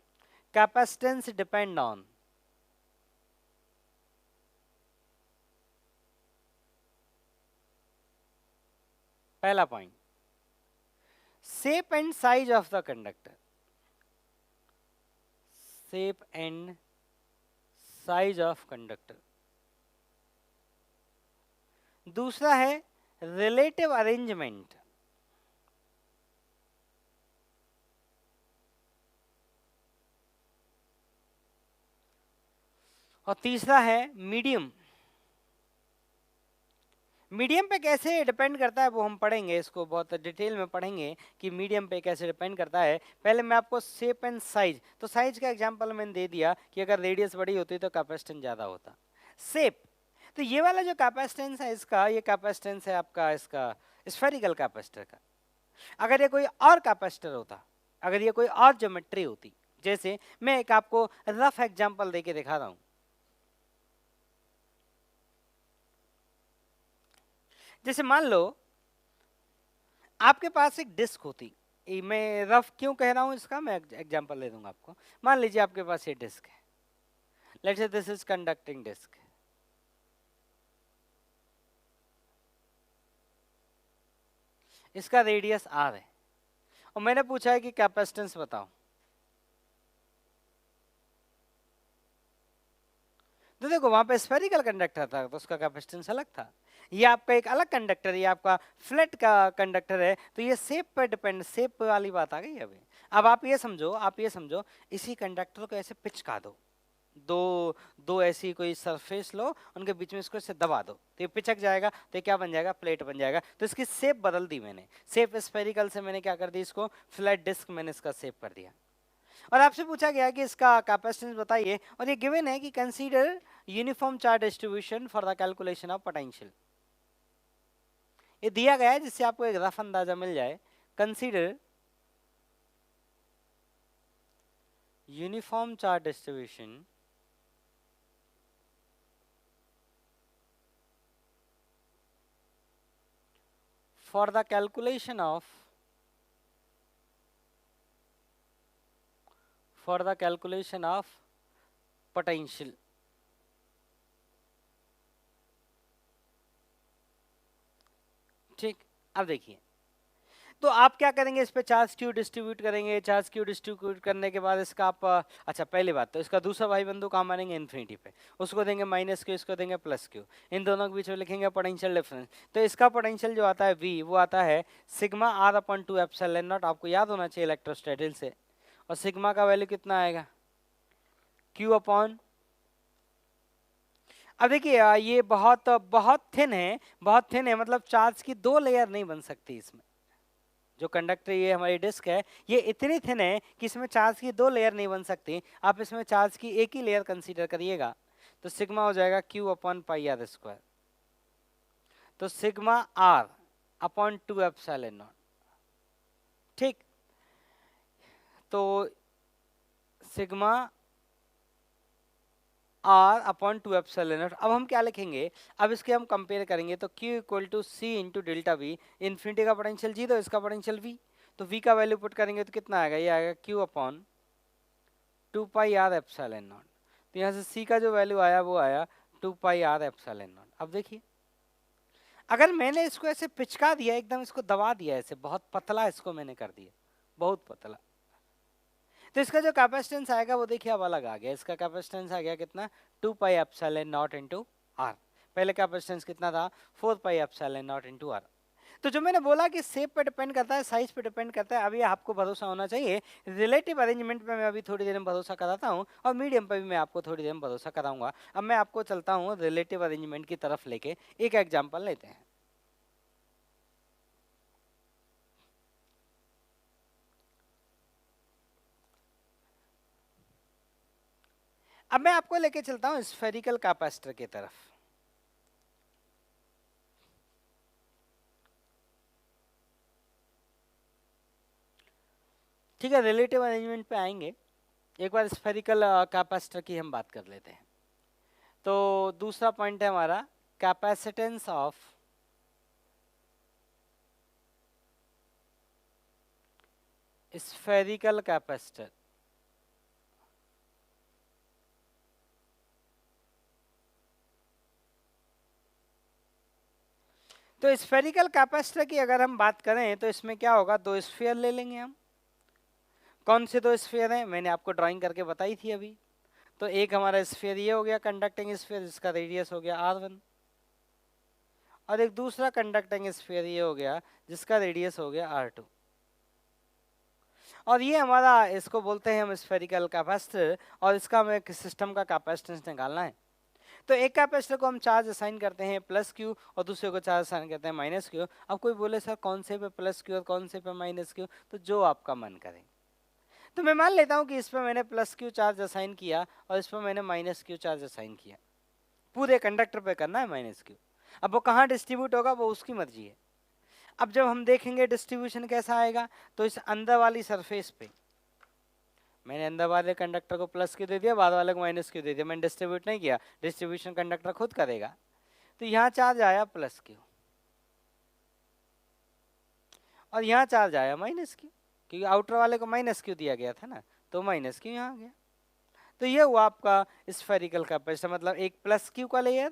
कैपेसिटेंस डिपेंड ऑन, पहला point, shape and size of the conductor, shape and size of conductor। दूसरा है relative arrangement, और तीसरा है मीडियम। मीडियम पे कैसे डिपेंड करता है वो हम पढ़ेंगे, इसको बहुत डिटेल में पढ़ेंगे कि मीडियम पे कैसे डिपेंड करता है। पहले मैं आपको शेप एंड साइज, तो साइज का एग्जांपल मैंने दे दिया कि अगर रेडियस बड़ी होती तो कैपेसिटेंस ज़्यादा होता। शेप, तो ये वाला जो कैपेसिटेंस है इसका, ये कैपेसिटेंस है आपका इसका स्फेरिकल कैपेसिटर का। अगर ये कोई और कैपेसिटर होता, अगर ये कोई और ज्योमेट्री होती, जैसे मैं एक आपको रफ एग्जाम्पल दे के दिखा रहा हूँ। जैसे मान लो आपके पास एक डिस्क होती, मैं रफ क्यों कह रहा हूं इसका, मैं एग्जांपल दे दूंगा आपको। मान लीजिए आपके पास ये डिस्क है, let's say this is conducting disc, इसका रेडियस आर है, और मैंने पूछा है कि कैपेसिटेंस बताओ। तो देखो वहां पे स्फेरिकल कंडक्टर था तो उसका कैपेसिटेंस अलग था, ये आपका एक अलग कंडक्टर है, ये आपका फ्लैट का कंडक्टर है, तो ये शेप पर डिपेंड, शेप वाली बात आ गई अभी। अब आप ये समझो, आप ये समझो, इसी कंडक्टर को ऐसे पिचका दो, दो ऐसी कोई सरफेस लो, उनके बीच में इसको ऐसे दबा दो, तो ये पिचक जाएगा, तो ये क्या बन जाएगा, प्लेट बन जाएगा। तो इसकी शेप बदल दी मैंने, शेप स्फेरिकल से मैंने क्या कर दी, इसको फ्लैट डिस्क मैंने इसका शेप कर दिया। और आपसे पूछा गया कि इसका कैपेसिटेंस बताइए, और ये गिवन है कि consider uniform charge distribution for the calculation of potential. ये दिया गया है जिससे आपको एक रफ अंदाजा मिल जाए। Consider uniform charge distribution for the calculation of potential। ठीक, अब देखिए, तो आप क्या करेंगे, इस पे चार्ज क्यू डिस्ट्रीब्यूट करेंगे, चार्ज क्यू डिस्ट्रीब्यूट करने के बाद इसका आप अच्छा पहली बात तो इसका दूसरा भाई बंधु कहाँ मानेंगे, इन्फिनिटी पे, उसको देंगे माइनस क्यू, इसको देंगे प्लस क्यू, इन दोनों के बीच में लिखेंगे पोटेंशियल डिफरेंस। तो इसका पोटेंशियल जो आता है V, वो आता है sigma are upon 2 epsilon not, आपको याद होना चाहिए इलेक्ट्रोस्टैटिक से, और सिग्मा का वैल्यू कितना आएगा, Q अपॉन। अब देखिए ये बहुत बहुत थिन है, बहुत थिन है, मतलब चार्ज की 2 लेयर नहीं बन सकती इसमें। जो कंडक्टर ये हमारी डिस्क है, ये इतनी थिन है कि इसमें चार्ज की 2 लेयर नहीं बन सकती, आप इसमें चार्ज की एक ही लेयर कंसीडर करिएगा, तो सिग्मा हो जाएगा Q upon pi r square. तो sigma are upon 2 epsilon naught, ठीक। तो sigma are upon 2 epsilon naught. अब हम क्या लिखेंगे, अब इसके हम कंपेयर करेंगे, तो Q equal to C into delta V, infinity का पोटेंशियल 0, इसका पोटेंशियल V, तो V का वैल्यू पुट करेंगे तो कितना आएगा, ये आएगा Q upon 2 pi R epsilon not. तो यहाँ से C का जो वैल्यू आया वो आया 2 पाई आर एप्सिलॉन नॉट। अब देखिए अगर मैंने इसको ऐसे पिचका दिया, एकदम इसको दबा दिया ऐसे, बहुत पतला इसको मैंने कर दिया, बहुत पतला, तो इसका जो कैपेसिटेंस आएगा वो देखिए अब अलग आ गया, इसका कैपेसिटेंस आ गया कितना, 2 pi epsilon not into R. पहले कैपेसिटेंस कितना था, 4 pi epsilon not into R. तो जो मैंने बोला कि शेप पे डिपेंड करता है, साइज पे डिपेंड करता है, अभी आपको भरोसा होना चाहिए। रिलेटिव अरेंजमेंट पे मैं अभी थोड़ी देर में भरोसा कराता हूँ और मीडियम पे भी मैं आपको थोड़ी देर में भरोसा कराऊंगा। अब मैं आपको चलता हूँ रिलेटिव अरेंजमेंट की तरफ लेके, एक एग्जाम्पल लेते हैं। अब मैं आपको लेके चलता हूँ स्फेरिकल कैपेसिटर की तरफ। ठीक है, रिलेटिव अरेंजमेंट पे आएंगे, एक बार स्फेरिकल कैपेसिटर की हम बात कर लेते हैं। तो दूसरा पॉइंट है हमारा कैपेसिटेंस ऑफ स्फेरिकल कैपेसिटर। तो स्फेरिकल कैपेसिटर की अगर हम बात करें तो इसमें क्या होगा, दो स्फीयर ले लेंगे हम। कौन से दो स्फीयर हैं, मैंने आपको ड्राइंग करके बताई थी अभी। तो एक हमारा स्फीयर ये हो गया कंडक्टिंग स्फीयर, जिसका रेडियस हो गया r1, और एक दूसरा कंडक्टिंग स्फीयर ये हो गया जिसका रेडियस हो गया r2। और ये हमारा, इसको बोलते हैं हम स्फेरिकल कैपेसिटर, और इसका हमें सिस्टम का कैपेसिटेंस निकालना है। तो एक कैपेसिटर को हम चार्ज असाइन करते हैं प्लस क्यू और दूसरे को चार्ज असाइन करते हैं माइनस क्यू। अब कोई बोले सर कौन से पे प्लस क्यू और कौन से पे माइनस क्यू, तो जो आपका मन करे। तो मैं मान लेता हूँ कि इस पर मैंने प्लस क्यू चार्ज असाइन किया और इस पर मैंने माइनस क्यू चार्ज असाइन किया। पूरे कंडक्टर पे करना है माइनस क्यू। अब वो कहाँ डिस्ट्रीब्यूट होगा वो उसकी मर्जी है। अब जब हम देखेंगे डिस्ट्रीब्यूशन कैसा आएगा, तो इस अंदर वाली सरफेस पे मैंने अंदर वाले कंडक्टर को प्लस क्यू दे दिया, बाद वाले को माइनस क्यू दे दिया, मैंने डिस्ट्रीब्यूट नहीं किया, डिस्ट्रीब्यूशन कंडक्टर खुद करेगा। तो यहाँ चार्ज आया प्लस क्यू और यहाँ चार्ज आया माइनस क्यू, क्योंकि आउटर वाले को माइनस क्यू दिया गया था ना, तो माइनस क्यू यहाँ आ गया। तो ये हुआ आपका स्फेरिकल कैपेसिटर, मतलब एक प्लस क्यू का लेयर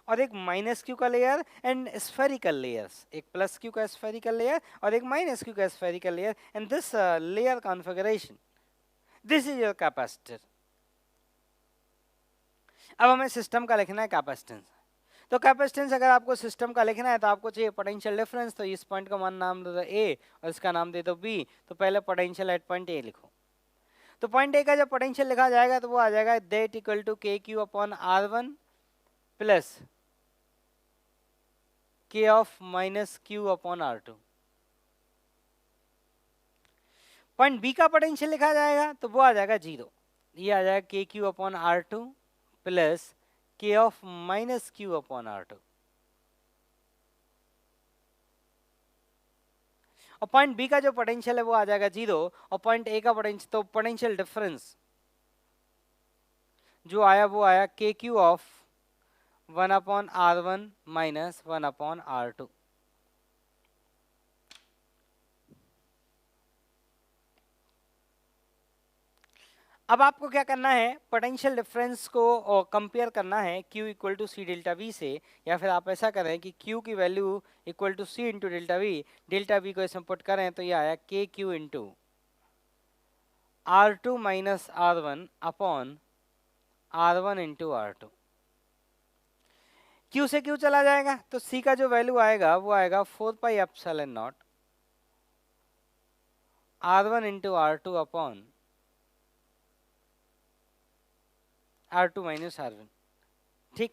और एक माइनस क्यू का लेयर एंड स्फेरिकल लेयर्स, एक प्लस क्यू का स्फेरिकल लेयर और एक माइनस क्यू का spherical layer, and this layer configuration, this is your capacitor. अब हमें सिस्टम का लिखना है कैपेसिटेंस। तो कैपेसिटेंस अगर आपको सिस्टम का लिखना है तो आपको चाहिए पोटेंशियल डिफरेंस। तो इस पॉइंट का मान नाम दे दो ए और इसका नाम दे दो बी। तो पहले पोटेंशियल एट पॉइंट ए लिखो। तो पॉइंट ए का जब पोटेंशियल लिखा जाएगा तो वो आ जाएगा that equal to K Q upon r1 plus K of minus Q upon r2। Point B का पोटेंशियल लिखा जाएगा तो वो आ जाएगा 0, ये आ जाएगा के Q upon r2 plus K of minus Q upon r2। और पॉइंट बी का जो पोटेंशियल है वो आ जाएगा 0, और पॉइंट ए का पोटेंशियल, तो पोटेंशियल डिफरेंस जो आया वो आया K Q of 1 upon r1 minus 1 upon r2। अब आपको क्या करना है, पोटेंशियल डिफरेंस को कंपेयर करना है Q equal to C delta V से, या फिर आप ऐसा करें कि Q की value equal to C into delta V को इसमें पुट करें तो ये आया K Q into r2 minus r1 upon r1 into r2। Q से Q चला जाएगा तो C का जो वैल्यू आएगा वो आएगा 4 pi epsilon not r1 into r2 upon r2 minus r1। ठीक,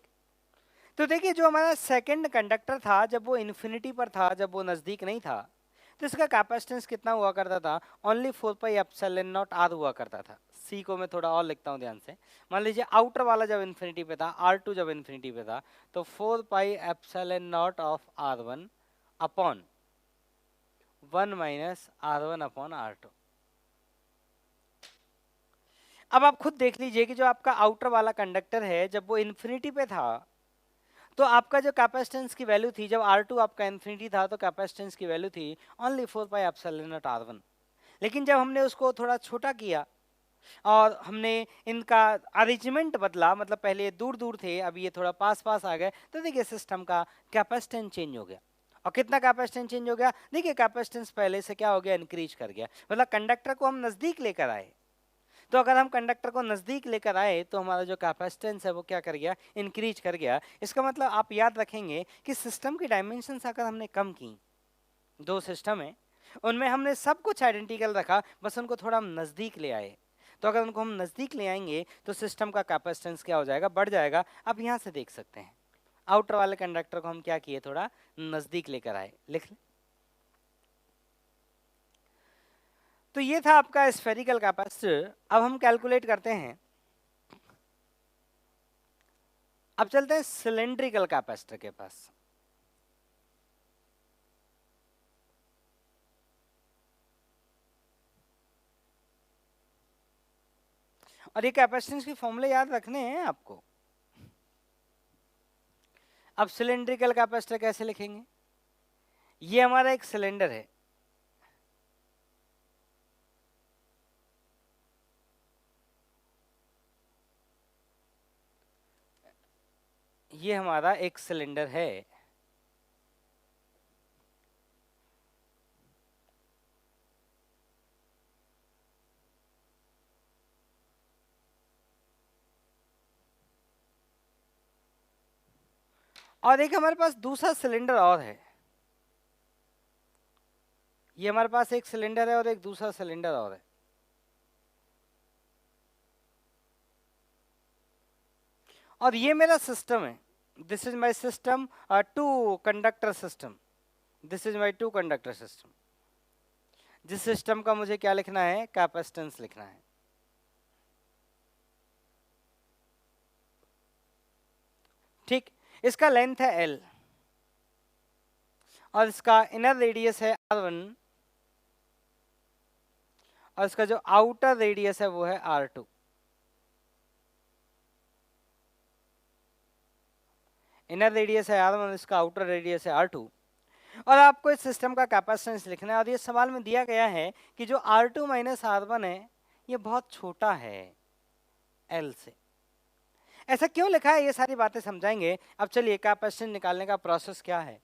तो देखिए जो हमारा सेकंड कंडक्टर था जब वो इन्फिनिटी पर था, जब वो नजदीक नहीं था, तो इसका कैपेसिटेंस कितना हुआ करता था, only 4 pi epsilon not r हुआ करता था। C को मैं थोड़ा और लिखता हूँ ध्यान से। मान लीजिए आउटर वाला जब इन्फिनिटी पे था, r2 जब इन्फिनिटी पे था, तो 4 pi epsilon not of r1 upon 1 minus r1 upon r2। अब आप खुद देख लीजिए कि जो आपका आउटर वाला कंडक्टर है जब वो इन्फिनिटी पे था तो आपका जो कैपेसिटेंस की वैल्यू थी, जब R2 आपका इन्फिनिटी था तो कैपेसिटेंस की वैल्यू थी only 4 pi epsilon not R1। लेकिन जब हमने उसको थोड़ा छोटा किया और हमने इनका अरेंजमेंट बदला, मतलब पहले ये दूर दूर थे अब ये थोड़ा पास पास आ गए, तो देखिए सिस्टम का कैपेसिटेंस चेंज हो गया। और कितना कैपेसिटेंस चेंज हो गया, देखिए कैपेसिटेंस पहले से क्या हो गया, इंक्रीज कर गया, मतलब कंडक्टर को हम नजदीक लेकर आए। तो अगर हम कंडक्टर को नज़दीक लेकर आए तो हमारा जो कैपेसिटेंस है वो क्या कर गया, इंक्रीज कर गया। इसका मतलब आप याद रखेंगे कि सिस्टम की डायमेंशंस अगर हमने कम की दो सिस्टम है, उनमें हमने सब कुछ आइडेंटिकल रखा, बस उनको थोड़ा हम नज़दीक ले आए। तो अगर उनको हम नज़दीक ले आएंगे तो सिस्टम का कैपेसिटेंस क्या हो जाएगा, बढ़ जाएगा। आप यहाँ से देख सकते हैं आउटर वाले कंडक्टर को हम क्या किए, थोड़ा नज़दीक लेकर आए। लिख लें। तो ये था आपका स्फेरिकल कैपेसिटर। अब हम कैलकुलेट करते हैं। अब चलते हैं सिलेंड्रिकल कैपेसिटर के पास। और ये कैपेसिटेंस के फॉर्मूले याद रखने हैं आपको। अब सिलेंड्रिकल कैपेसिटर कैसे लिखेंगे, ये हमारा एक सिलेंडर है, ये हमारा एक सिलेंडर है। और एक हमारे पास दूसरा सिलेंडर और है, ये हमारे पास एक सिलेंडर है और एक दूसरा सिलेंडर और है। और ये मेरा सिस्टम है, this is my system, two conductor system, this is my two conductor system. जिस सिस्टम का मुझे क्या लिखना है, कैपेसिटेंस लिखना है। ठीक, इसका लेंथ है L और इसका इनर रेडियस है R1 और इसका जो आउटर रेडियस है वो है R2। इनर रेडियस है R1, इसका आउटर रेडियस है R2। और आपको इस सिस्टम का कैपेसिटेंस लिखना है। और ये सवाल में दिया गया है कि जो R2 माइनस R1 है ये बहुत छोटा है L से। ऐसा क्यों लिखा है, ये सारी बातें समझाएंगे। अब चलिए कैपेसिटेंस निकालने का प्रोसेस क्या है।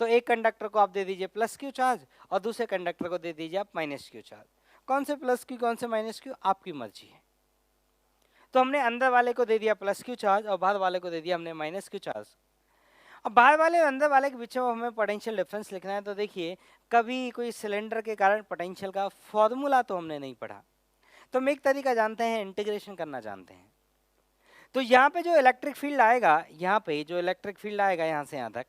तो एक कंडक्टर को आप दे दीजिए प्लस क्यू चार्ज और दूसरे कंडक्टर को दे दीजिए आप माइनस क्यू चार्ज। कौन से प्लस क्यू कौन से माइनस क्यू, आपकी मर्जी है। तो हमने अंदर वाले को दे दिया प्लस क्यू चार्ज और बाहर वाले को दे दिया हमने माइनस क्यू चार्ज। अब बाहर वाले और अंदर वाले के बीच में हमें पोटेंशियल डिफरेंस लिखना है। तो देखिए, कभी कोई सिलेंडर के कारण पोटेंशियल का फॉर्मूला तो हमने नहीं पढ़ा, तो हम एक तरीका जानते हैं, इंटीग्रेशन करना जानते हैं। तो यहाँ पे जो इलेक्ट्रिक फील्ड आएगा, यहाँ पे जो इलेक्ट्रिक फील्ड आएगा यहाँ से यहाँ तक,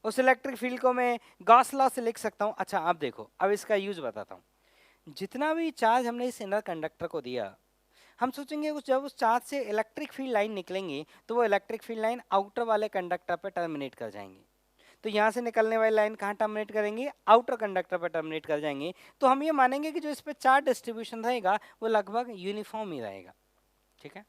उस इलेक्ट्रिक फील्ड को मैं गॉस लॉ से लिख सकता हूँ। अच्छा आप देखो, अब इसका यूज बताता हूँ। जितना भी चार्ज हमने इस इनर कंडक्टर को दिया, हम सोचेंगे जब उस चार्ज से इलेक्ट्रिक फील्ड लाइन निकलेंगी तो वो इलेक्ट्रिक फील्ड लाइन आउटर वाले कंडक्टर पर टर्मिनेट कर जाएंगी। तो यहाँ से निकलने वाली लाइन कहाँ टर्मिनेट करेंगी, आउटर कंडक्टर पर टर्मिनेट कर जाएंगे। तो हम ये मानेंगे कि जो इस पर चार्ज डिस्ट्रीब्यूशन रहेगा वो लगभग यूनिफॉर्म ही रहेगा। ठीक है,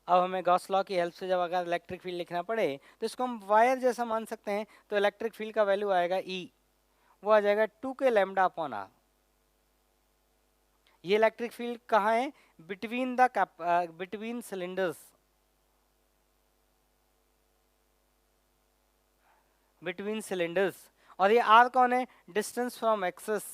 अब हमें गॉस लॉ की हेल्प से जब अगर इलेक्ट्रिक फील्ड लिखना पड़े तो इसको हम वायर जैसा मान सकते हैं। तो इलेक्ट्रिक फील्ड का वैल्यू आएगा E, वो आ जाएगा 2k लैम्डा अपॉन R। ये इलेक्ट्रिक फील्ड कहाँ है, between the between cylinders, between cylinders. और ये R कौन है, डिस्टेंस फ्रॉम एक्सेस।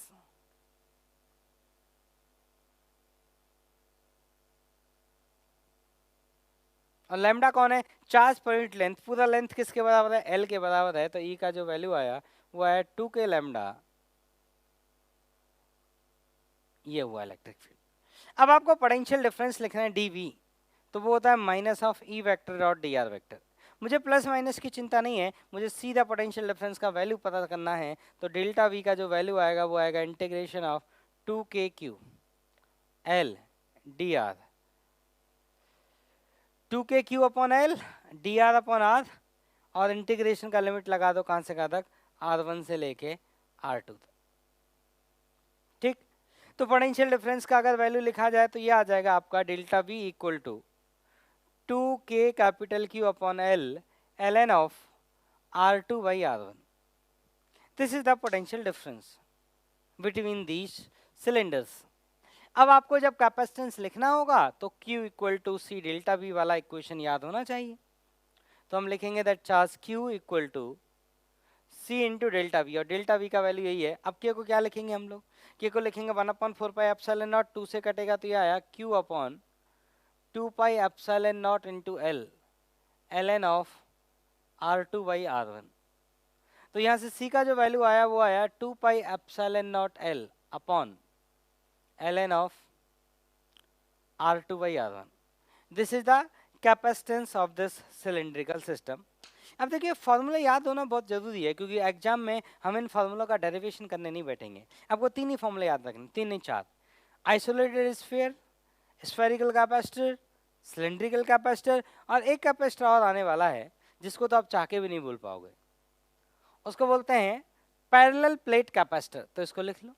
और लैम्डा कौन है, चार्ज पर यूनिट लेंथ। पूरा लेंथ किसके बराबर है, L के बराबर है। तो E का जो वैल्यू आया वो आया 2k लैम्डा, ये हुआ इलेक्ट्रिक फील्ड। अब आपको पोटेंशियल डिफरेंस लिखना है dV, तो वो होता है minus of E vector dot dr vector. मुझे प्लस माइनस की चिंता नहीं है, मुझे सीधा पोटेंशियल डिफरेंस का वैल्यू पता करना है। तो डेल्टा V का जो वैल्यू आएगा वो आएगा integration of 2kq L dr, 2kq upon L dr upon R, और इंटीग्रेशन का लिमिट लगा दो कहाँ से कहाँ तक, R1 से लेके R2 तक। ठीक, तो पोटेंशियल डिफरेंस का अगर वैल्यू लिखा जाए तो ये आ जाएगा आपका delta V equal to 2k capital Q upon L ln of R2 by R1। This is the potential difference between these cylinders. अब आपको जब कैपेसिटेंस लिखना होगा तो Q equal to C delta V वाला इक्वेशन याद होना चाहिए। तो हम लिखेंगे that charge Q equal to C into delta V, और डेल्टा V का वैल्यू यही है। अब K को क्या लिखेंगे हम लोग, K को लिखेंगे 1/4 पाई एप्सिलॉन नॉट, 2 से कटेगा तो ये आया Q upon 2 pi epsilon naught into L ln of R2 by R1। तो यहाँ से C का जो वैल्यू आया वो आया 2 pi epsilon not L upon ln of R2 by R1. This is the capacitance of this cylindrical system. अब देखिए फॉर्मूला याद होना बहुत जरूरी है, क्योंकि एग्जाम में हम इन फॉर्मूलों का डेरिवेशन करने नहीं बैठेंगे। आपको तीन ही फॉर्मूला याद रखने, तीन नहीं चार। Isolated sphere, spherical capacitor, cylindrical capacitor, और एक कैपेसिटर और आने वाला है जिसको तो आप चाह के भी नहीं भूल पाओगे, उसको बोलते हैं पैरेलल प्लेट कैपेसिटर। तो इसको लिख लो।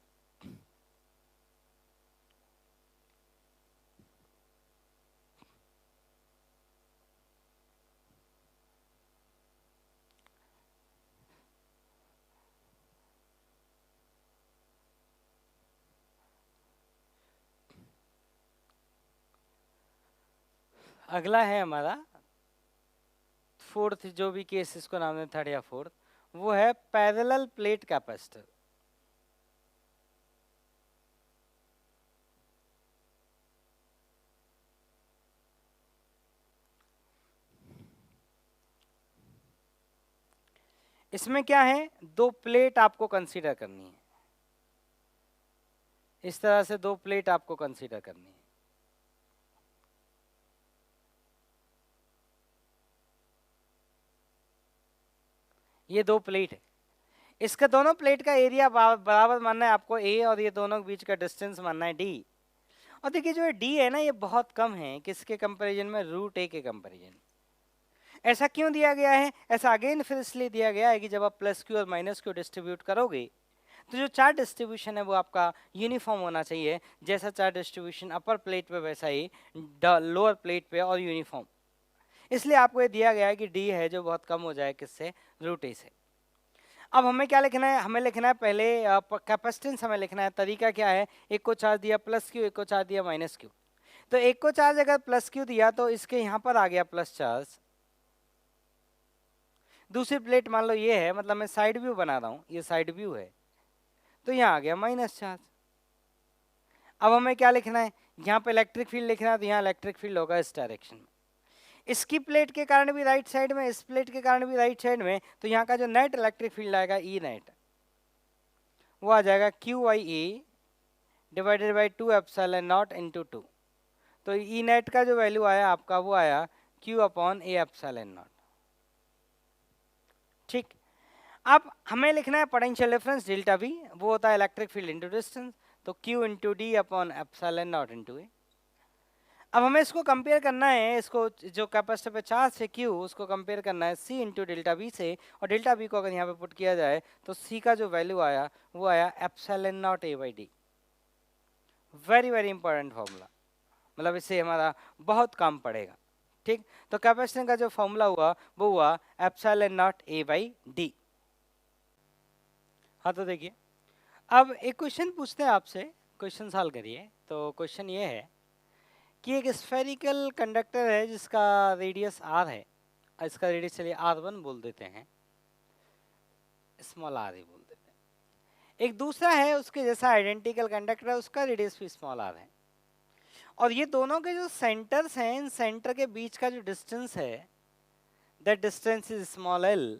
अगला है हमारा फोर्थ, जो भी केस इसको नाम है थर्ड या फोर्थ, वो है पैरेलल प्लेट कैपेसिटर। इसमें क्या है, दो प्लेट आपको कंसीडर करनी है। इस तरह से दो प्लेट आपको कंसीडर करनी है। ये दो प्लेट है, इसका दोनों प्लेट का एरिया बराबर मानना है आपको a, और ये दोनों के बीच का डिस्टेंस मानना है d। और देखिए जो d है ना, ये बहुत कम है किसके कंपैरिजन में, रूट a के कंपैरिजन। ऐसा क्यों दिया गया है, ऐसा अगेन फिर इसलिए दिया गया है कि जब आप प्लस क्यू और माइनस क्यू डिस्ट्रीब्यूट करोगे तो जो चार्ज डिस्ट्रीब्यूशन है वो आपका यूनिफॉर्म होना चाहिए। जैसा चार्ज डिस्ट्रीब्यूशन अपर प्लेट पे वैसा ही लोअर प्लेट पे और यूनिफॉर्म। इसलिए आपको ये दिया गया है कि डी है जो बहुत कम हो जाए किससे, रूट ए से। अब हमें क्या लिखना है, हमें लिखना है पहले कैपेसिटेंस हमें लिखना है। तरीका क्या है, एक को चार्ज दिया प्लस क्यू, एक को चार्ज दिया माइनस क्यू। तो एक को चार्ज अगर प्लस क्यू दिया तो इसके यहाँ पर आ गया प्लस चार्ज। दूसरी प्लेट मान लो ये है, मतलब मैं साइड व्यू बना रहा हूँ, ये साइड व्यू है, तो यहाँ आ गया माइनस चार्ज। अब हमें क्या लिखना है, यहाँ पे इलेक्ट्रिक फील्ड लिखना है, तो यहाँ इलेक्ट्रिक फील्ड होगा इस डायरेक्शन में। इसकी प्लेट के कारण भी राइट साइड में, इस प्लेट के कारण भी राइट साइड में, तो यहाँ का जो नेट इलेक्ट्रिक फील्ड आएगा ई नेट, वो आ जाएगा Q I A divided by 2 epsilon naught into 2। तो ई नेट का जो वैल्यू आया आपका वो आया Q upon A epsilon naught. ठीक, अब हमें लिखना है पोटेंशियल डिफरेंस डेल्टा वी, वो होता है इलेक्ट्रिक फील्ड इंटू डिस्टेंस, तो q into d upon epsilon naught into A. अब हमें इसको कंपेयर करना है, इसको जो कैपेसिटर पे चार्ज है क्यू, उसको कंपेयर करना है सी इंटू डेल्टा वी से, और डेल्टा वी को अगर यहाँ पे पुट किया जाए तो सी का जो वैल्यू आया वो आया epsilon not a by D. Very very important formula, मतलब इससे हमारा बहुत काम पड़ेगा। ठीक, तो कैपेसिटर का जो फॉर्मूला हुआ वो हुआ epsilon not a by D. हाँ, तो देखिए अब एक क्वेश्चन पूछते हैं आपसे, क्वेश्चन सॉल्व करिए। तो क्वेश्चन ये है कि एक स्फेरिकल कंडक्टर है जिसका रेडियस r है, इसका रेडियस चलिए r1 बोल देते हैं, स्मॉल r ही बोल देते हैं। एक दूसरा है उसके जैसा आइडेंटिकल कंडक्टर है, उसका रेडियस भी स्मॉल r है, और ये दोनों के जो सेंटर्स हैं, इन सेंटर के बीच का जो डिस्टेंस है that distance is small l,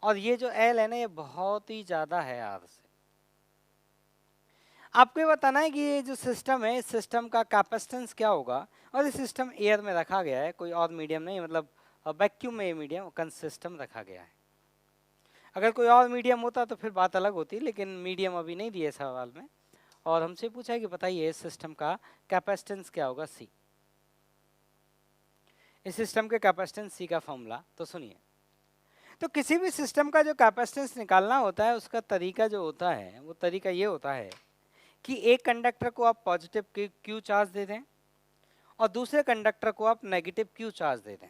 और ये जो l है ना ये बहुत ही ज्यादा है r से। आपको ये बताना है कि ये जो सिस्टम है, इस सिस्टम का कैपेसिटेंस क्या होगा, और ये सिस्टम एयर में रखा गया है, कोई और मीडियम नहीं, मतलब वैक्यूम में ये मीडियम सिस्टम रखा गया है। अगर कोई और मीडियम होता तो फिर बात अलग होती, लेकिन मीडियम अभी नहीं दिए सवाल में, और हमसे पूछा है कि बताइए इस सिस्टम का कैपेसिटेंस क्या होगा सी। इस सिस्टम के कैपेसिटेंस सी का फॉर्मूला तो सुनिए। तो किसी भी सिस्टम का जो कैपेसिटेंस निकालना होता है, उसका तरीका जो होता है वो तरीका ये होता है कि एक कंडक्टर को आप पॉजिटिव क्यू चार्ज दे दें और दूसरे कंडक्टर को आप नेगेटिव क्यू चार्ज दे दें,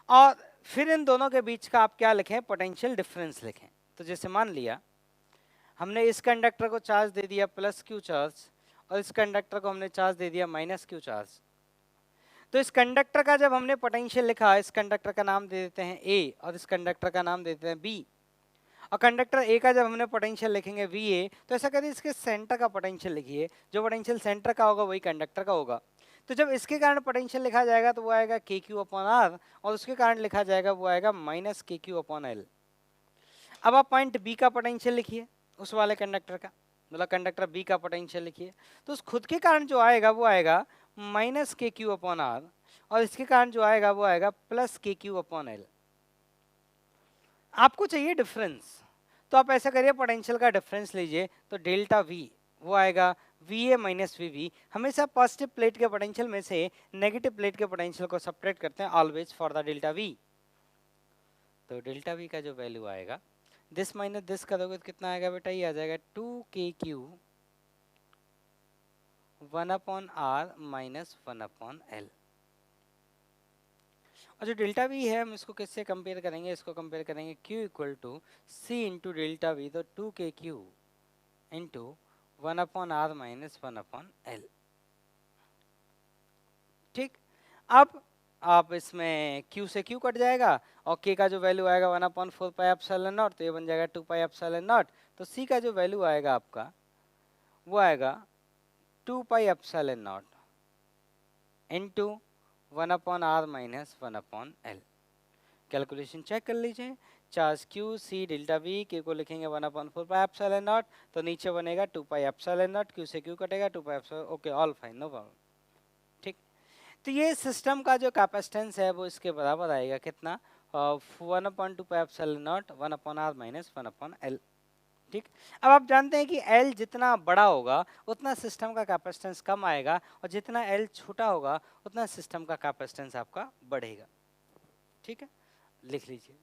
और फिर इन दोनों के बीच का आप क्या लिखें, पोटेंशियल डिफरेंस लिखें। तो जैसे मान लिया हमने इस कंडक्टर को चार्ज दे दिया प्लस क्यू चार्ज, और इस कंडक्टर को हमने चार्ज दे दिया माइनस क्यू चार्ज। तो इस कंडक्टर का जब हमने पोटेंशियल लिखा, इस कंडक्टर का नाम दे देते हैं ए और इस कंडक्टर का नाम दे देते हैं बी, और कंडक्टर ए का जब हमने पोटेंशियल लिखेंगे वी ए, तो ऐसा करिए इसके सेंटर का पोटेंशियल लिखिए, जो पोटेंशियल सेंटर का होगा वही कंडक्टर का होगा। तो जब इसके कारण पोटेंशियल लिखा जाएगा तो वो आएगा के क्यू अपॉन आर, और उसके कारण लिखा जाएगा वो आएगा माइनस के क्यू अपॉन एल। अब आप पॉइंट बी का पोटेंशियल लिखिए, उस वाले कंडक्टर का, मतलब कंडक्टर बी का पोटेंशियल लिखिए। तो उस खुद के कारण जो आएगा वो आएगा माइनस के क्यू अपॉन आर, और इसके कारण जो आएगा वो आएगा प्लस के क्यू अपॉन एल। आपको चाहिए डिफरेंस, तो आप ऐसा करिए पोटेंशियल का डिफरेंस लीजिए, तो डेल्टा वी वो आएगा V A minus V B. हमेशा पॉजिटिव प्लेट के पोटेंशियल में से नेगेटिव प्लेट के पोटेंशियल को सेपरेट करते हैं always for the delta V. तो डेल्टा वी का जो वैल्यू आएगा, दिस माइनस दिस करोगे तो कितना आएगा बेटा, ये आ जाएगा 2kq 1/r माइनस 1/l। और जो डेल्टा वी है हम इसको किससे कंपेयर करेंगे, इसको कंपेयर करेंगे q equal to c into delta V, तो 2kq into 1/r minus 1/l। ठीक, अब आप इसमें q से q कट जाएगा और k का जो वैल्यू आएगा 1/4 पाई एप्सिलॉन नॉट, तो ये बन जाएगा 2 पाई एप्सिलॉन नॉट। तो c का जो वैल्यू आएगा आपका वो आएगा 2 pi epsilon naught into 1/r minus 1/l। Calculation check कर लीजिए, charge q c delta v, k को लिखेंगे 1/4 पाई एप्सिलॉन नॉट, तो नीचे बनेगा 2 पाई एप्सिलॉन नॉट, q से q कटेगा 2 pi epsilon, okay all fine no problem. ठीक, तो ये सिस्टम का जो कैपेसिटेंस है वो इसके बराबर आएगा कितना, 1/2 पाई epsilon not 1/r minus 1/l। ठीक, अब आप जानते हैं कि L जितना बड़ा होगा उतना सिस्टम का कैपेसिटेंस कम आएगा, और जितना L छोटा होगा उतना सिस्टम का कैपेसिटेंस आपका बढ़ेगा। ठीक है, लिख लीजिए।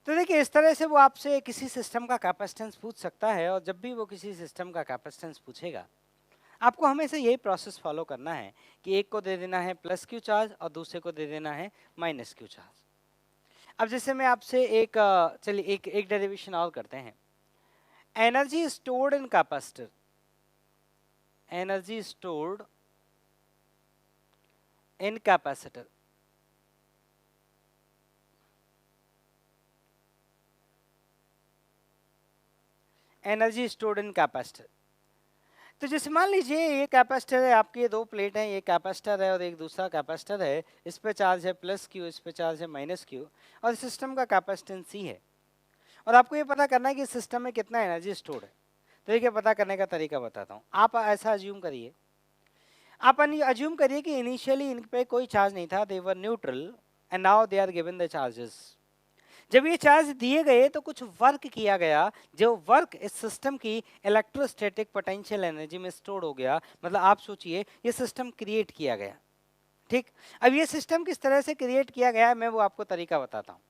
तो देखिए इस तरह से वो आपसे किसी सिस्टम का कैपेसिटेंस पूछ सकता है, और जब भी वो किसी सिस्टम का कैपेसिटेंस पूछेगा आपको हमेशा यही प्रोसेस फॉलो करना है कि एक को दे देना है प्लस क्यू चार्ज और दूसरे को दे देना है माइनस क्यू चार्ज। अब जैसे मैं आपसे एक चलिए एक डेरिवेशन और करते हैं। Energy stored in capacitor, energy stored in capacitor, energy stored in capacitor. तो जैसे मान लीजिए ये कैपेसिटर है, आपके दो प्लेट हैं, ये कैपेसिटर है और एक दूसरा कैपेसिटर है, इस पे चार्ज है प्लस क्यू, इस पे चार्ज है माइनस क्यू, और सिस्टम का कैपेसिटेंस सी है, और आपको ये पता करना है कि सिस्टम में कितना एनर्जी स्टोर्ड है। तो ये पता करने का तरीका बताता हूँ। आप ऐसा अज्यूम करिए, आप अज्यूम करिए कि इनिशियली इन पे कोई चार्ज नहीं था, they were neutral and now they are given the charges. जब ये चार्ज दिए गए तो कुछ वर्क किया गया, जो वर्क इस सिस्टम की इलेक्ट्रोस्टैटिक पोटेंशियल एनर्जी में स्टोर हो गया। मतलब आप सोचिए ये सिस्टम क्रिएट किया गया। ठीक, अब ये सिस्टम किस तरह से क्रिएट किया गया है मैं वो आपको तरीका बताता हूँ।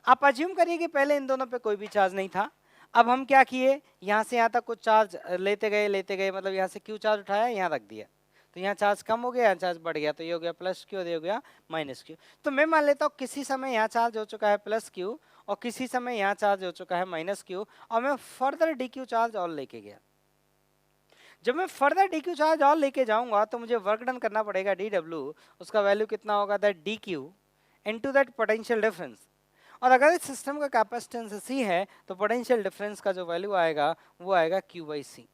आप अज्यूम करिए कि पहले इन दोनों पे कोई भी चार्ज नहीं था। अब हम क्या किए, यहाँ से यहाँ तक कुछ चार्ज लेते गए, मतलब यहाँ से क्यू चार्ज उठाया, यहाँ रख दिया, तो यहाँ चार्ज कम हो गया, यहाँ चार्ज बढ़ गया, तो ये हो गया प्लस क्यू और ये हो गया माइनस क्यू। तो मैं मान लेता हूँ किसी समय यहाँ चार्ज हो चुका है प्लस क्यू और किसी समय यहाँ चार्ज हो चुका है माइनस क्यू, और मैं फर्दर डी क्यू चार्ज और लेके गया। जब मैं फर्दर डी क्यू चार्ज और लेके जाऊंगा तो मुझे वर्क डन करना पड़ेगा डी डब्ल्यू, उसका वैल्यू कितना होगा, that D Q into that potential difference. और अगर इस सिस्टम का कैपेसिटेंस सी है तो पोटेंशियल डिफरेंस का जो वैल्यू आएगा वो आएगा क्यू बाई सी।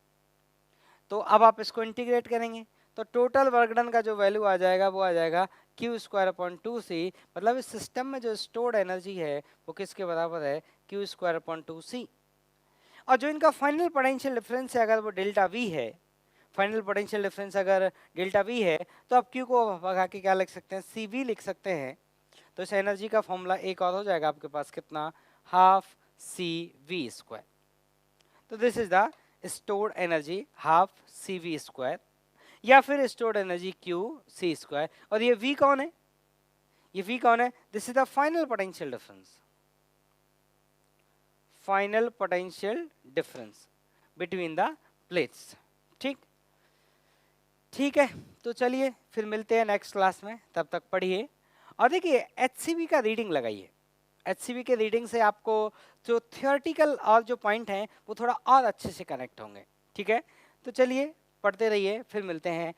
तो अब आप इसको इंटीग्रेट करेंगे तो टोटल वर्क डन का जो वैल्यू आ जाएगा वो आ जाएगा क्यू स्क्वायर अपॉन 2c। मतलब इस सिस्टम में जो स्टोर्ड एनर्जी है वो किसके बराबर है, क्यू स्क्वायर अपॉन 2c। और जो इनका फाइनल पोटेंशियल डिफरेंस है अगर वो डेल्टा वी है, फाइनल पोटेंशियल डिफरेंस अगर डेल्टा वी है, तो आप क्यू को भगा के क्या लिख सकते हैं, सी वी लिख सकते हैं। तो इस एनर्जी का फॉर्मूला एक और हो जाएगा आपके पास, कितना, हाफ सी वी स्क्वायर। तो this is the stored energy half C V square, या फिर stored energy Q C square. और ये वी कौन है, ये वी कौन है, this is the final potential difference, final potential difference between the plates. ठीक, ठीक है, तो चलिए फिर मिलते हैं नेक्स्ट क्लास में, तब तक पढ़िए और देखिए एचसीवी का रीडिंग लगाइए। एचसीवी के रीडिंग से आपको जो थियोरेटिकल और जो पॉइंट हैं वो थोड़ा और अच्छे से कनेक्ट होंगे। ठीक है, तो चलिए पढ़ते रहिए, फिर मिलते हैं